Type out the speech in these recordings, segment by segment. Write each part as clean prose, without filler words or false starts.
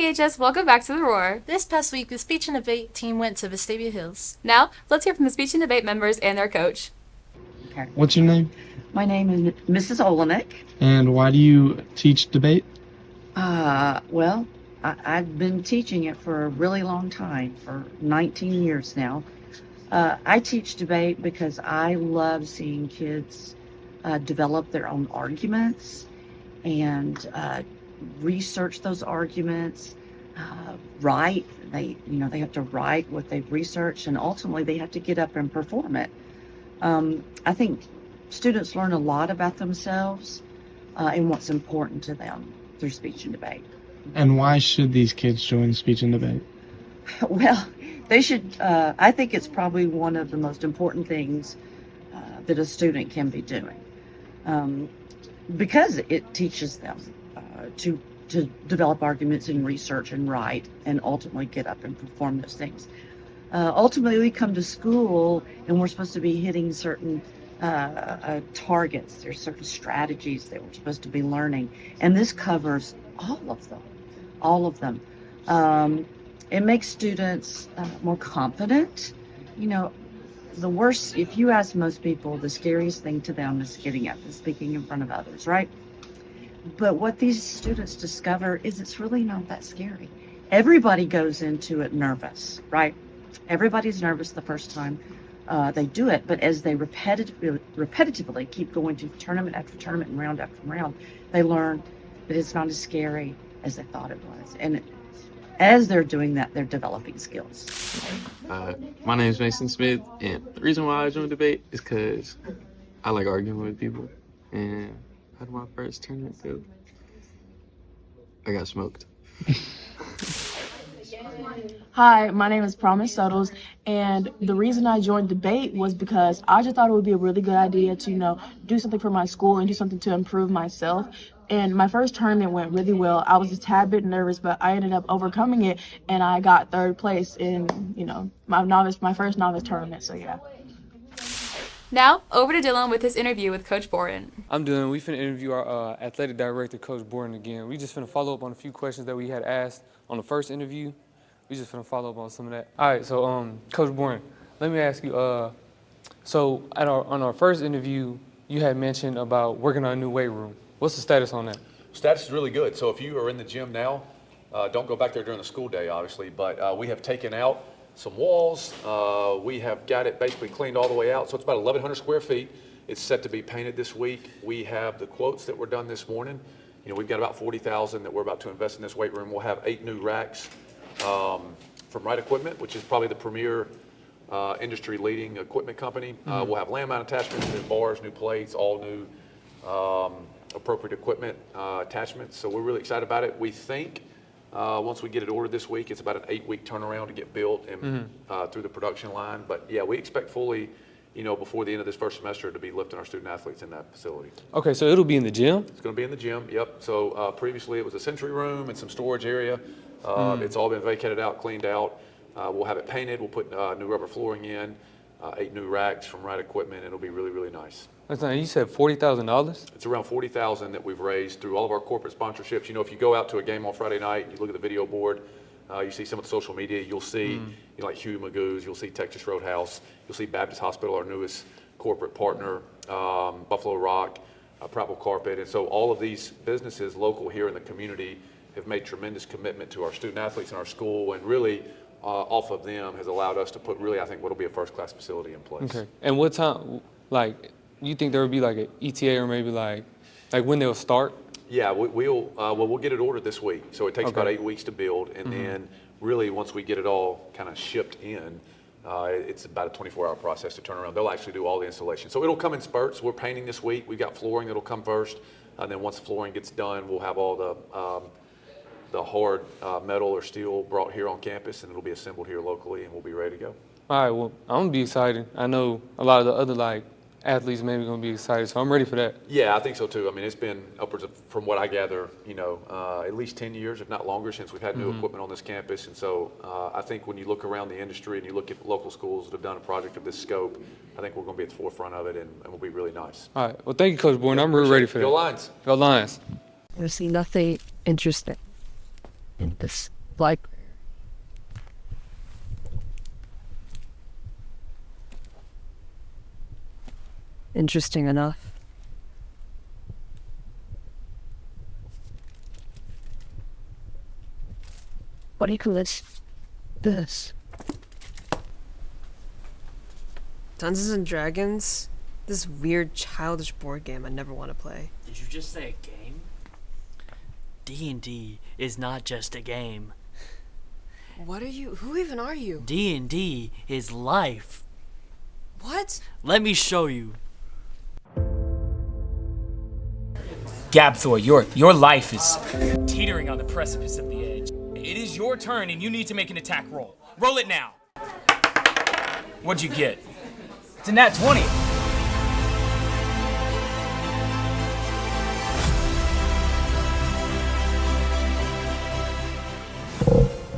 BHS, welcome back to The Roar. This past week, the speech and debate team went to Vestavia Hills. Now, let's hear from the speech and debate members and their coach. Okay. What's your name? My name is Mrs. Olenek. And why do you teach debate? Well, I've been teaching it for a really long time, for 19 years now. I teach debate because I love seeing kids develop their own arguments and research those arguments, write. They have to write what they've researched, and ultimately they have to get up and perform it. I think students learn a lot about themselves and what's important to them through speech and debate. And why should these kids join speech and debate? Well, they should. I think it's probably one of the most important things that a student can be doing, because it teaches them to develop arguments and research and write and ultimately get up and perform those things. Ultimately, we come to school and we're supposed to be hitting certain targets. There's certain strategies that we're supposed to be learning, and this covers all of them. It makes students more confident. The worst, if you ask most people, the scariest thing to them is getting up and speaking in front of others, right? But what these students discover is it's really not that scary. Everybody goes into it nervous, right? Everybody's nervous the first time they do it, but as they repetitively keep going to tournament after tournament and round after round, they learn that it's not as scary as they thought it was. And as they're doing that, they're developing skills. My name is Mason Smith, and the reason why I joined debate is because I like arguing with people. And how did my first tournament go? I got smoked. Hi, my name is Promise Suttles, and the reason I joined debate was because I just thought it would be a really good idea to, do something for my school and do something to improve myself. And my first tournament went really well. I was a tad bit nervous, but I ended up overcoming it, and I got third place in, my first novice tournament. So yeah. Now, over to Dylan with his interview with Coach Boren. I'm Dylan. We finna interview our athletic director, Coach Boren, again. We just finna follow up on a few questions that we had asked on the first interview. We just finna follow up on some of that. All right, so Coach Boren, let me ask you, so on our first interview, you had mentioned about working on a new weight room. What's the status on that? Status is really good. So if you are in the gym now, don't go back there during the school day, obviously, but we have taken out some walls. We have got it basically cleaned all the way out. So it's about 1,100 square feet. It's set to be painted this week. We have the quotes that were done this morning. We've got about $40,000 that we're about to invest in this weight room. We'll have 8 new racks from Right Equipment, which is probably the premier industry-leading equipment company. We'll have land mount attachments, new bars, new plates, all new appropriate equipment attachments. So we're really excited about it. We think once we get it ordered this week, it's about an 8-week turnaround to get built and through the production line. But yeah, we expect fully, before the end of this first semester to be lifting our student athletes in that facility. Okay, so it'll be in the gym? It's going to be in the gym, yep. So previously it was a sensory room and some storage area. It's all been vacated out, cleaned out. We'll have it painted. We'll put new rubber flooring in, 8 new racks from Right Equipment. It'll be really, really nice. You said $40,000? It's around $40,000 that we've raised through all of our corporate sponsorships. If you go out to a game on Friday night, you look at the video board, you see some of the social media, you'll see like Huey Magoo's, you'll see Texas Roadhouse, you'll see Baptist Hospital, our newest corporate partner, Buffalo Rock, Prattville Carpet. And so all of these businesses local here in the community have made tremendous commitment to our student athletes in our school, and really off of them has allowed us to put really, I think, what will be a first-class facility in place. Okay. And what time, you think there would be like an ETA or maybe like when they'll start? Yeah, we'll get it ordered this week. So it takes about 8 weeks to build, and then really once we get it all kind of shipped in, it's about a 24-hour process to turn around. They'll actually do all the installation. So it'll come in spurts. We're painting this week. We've got flooring that'll come first, and then once the flooring gets done, we'll have all the hard metal or steel brought here on campus, and it'll be assembled here locally, and we'll be ready to go. All right, well, I'm going to be excited. I know a lot of the other athletes maybe going to be excited, so I'm ready for that. Yeah, I think so too. I mean, it's been upwards of, from what I gather, at least 10 years, if not longer, since we've had new equipment on this campus. And so I think when you look around the industry and you look at local schools that have done a project of this scope, I think we're going to be at the forefront of it, and we'll be really nice. All right. Well, thank you, Coach Bourne. I'm really ready for that. Go Lions. Go Lions. I see nothing interesting in this like interesting enough. What do you call this? Dungeons and Dragons? This weird childish board game I never want to play. Did you just say a game? D&D is not just a game. What are you? Who even are you? D&D is life. What? Let me show you. Gabthor, your life is teetering on the precipice of the edge. It is your turn and you need to make an attack roll. Roll it now. What'd you get? It's a nat 20.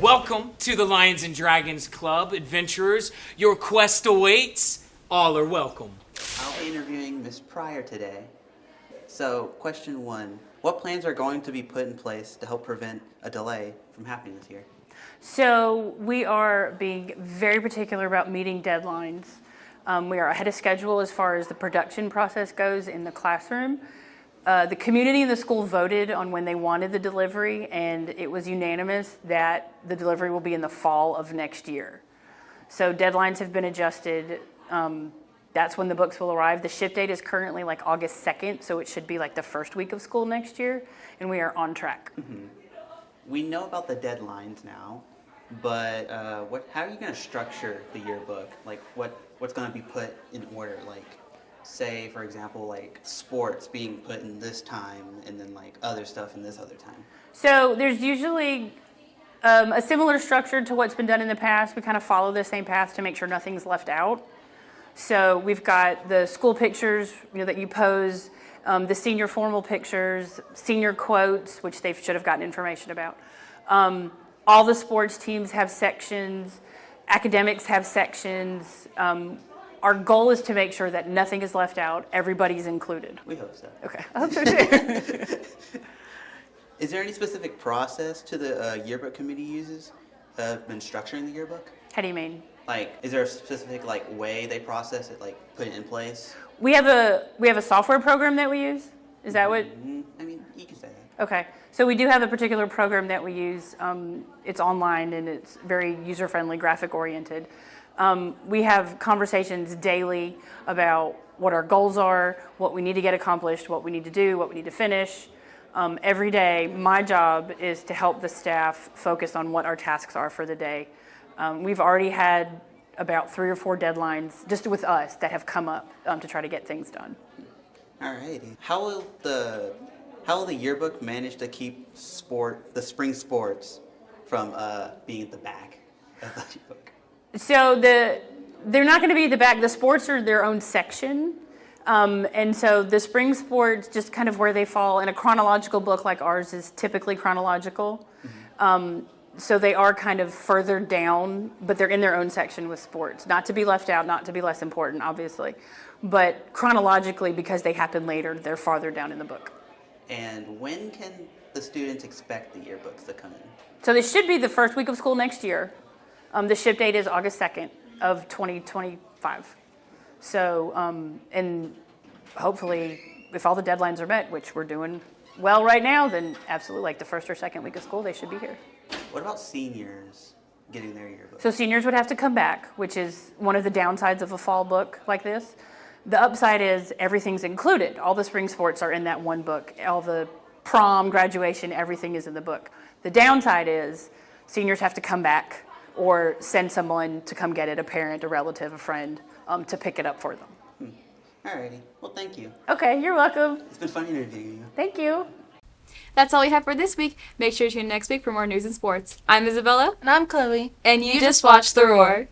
Welcome to the Lions and Dragons Club, adventurers. Your quest awaits. All are welcome. I'll be interviewing Miss Pryor today. So, question 1. What plans are going to be put in place to help prevent a delay from happening this year? So we are being very particular about meeting deadlines. We are ahead of schedule as far as the production process goes in the classroom. The community and the school voted on when they wanted the delivery, and it was unanimous that the delivery will be in the fall of next year. So deadlines have been adjusted. That's when the books will arrive. The ship date is currently like August 2nd, so it should be like the first week of school next year, and we are on track. Mm-hmm. We know about the deadlines now, but how are you going to structure the yearbook? Like, what's going to be put in order? Like, say, for example, like sports being put in this time, and then like other stuff in this other time. So there's usually a similar structure to what's been done in the past. We kind of follow the same path to make sure nothing's left out. So we've got the school pictures, that you pose, the senior formal pictures, senior quotes, which they should have gotten information about. All the sports teams have sections. Academics have sections. Our goal is to make sure that nothing is left out. Everybody's included. We hope so. Okay, I hope so too. Is there any specific process to the yearbook committee uses when structuring the yearbook? How do you mean? Like, is there a specific way they process it, like put it in place? We have a software program that we use. Is that what? I mean, you can say that. Okay, so we do have a particular program that we use. It's online and it's very user-friendly, graphic-oriented. We have conversations daily about what our goals are, what we need to get accomplished, what we need to do, what we need to finish. Every day, my job is to help the staff focus on what our tasks are for the day. We've already had about 3 or 4 deadlines just with us that have come up to try to get things done. All righty. How will the yearbook manage to keep the spring sports from being at the back of the yearbook? So they're not going to be at the back. The sports are their own section. And so the spring sports, just kind of where they fall in a chronological book like ours is typically chronological. Mm-hmm. So they are kind of further down, but they're in their own section with sports. Not to be left out, not to be less important, obviously. But chronologically, because they happen later, they're farther down in the book. And when can the students expect the yearbooks to come in? So they should be the first week of school next year. The ship date is August 2nd of 2025. So, and hopefully, if all the deadlines are met, which we're doing well right now, then absolutely, like the first or second week of school, they should be here. What about seniors getting their yearbooks? So seniors would have to come back, which is one of the downsides of a fall book like this. The upside is everything's included. All the spring sports are in that one book. All the prom, graduation, everything is in the book. The downside is seniors have to come back or send someone to come get it, a parent, a relative, a friend, to pick it up for them. Alrighty. Well, thank you. Okay, you're welcome. It's been fun interviewing you. Thank you. That's all we have for this week. Make sure to tune in next week for more news and sports. I'm Isabella. And I'm Chloe. And you just watched The Roar.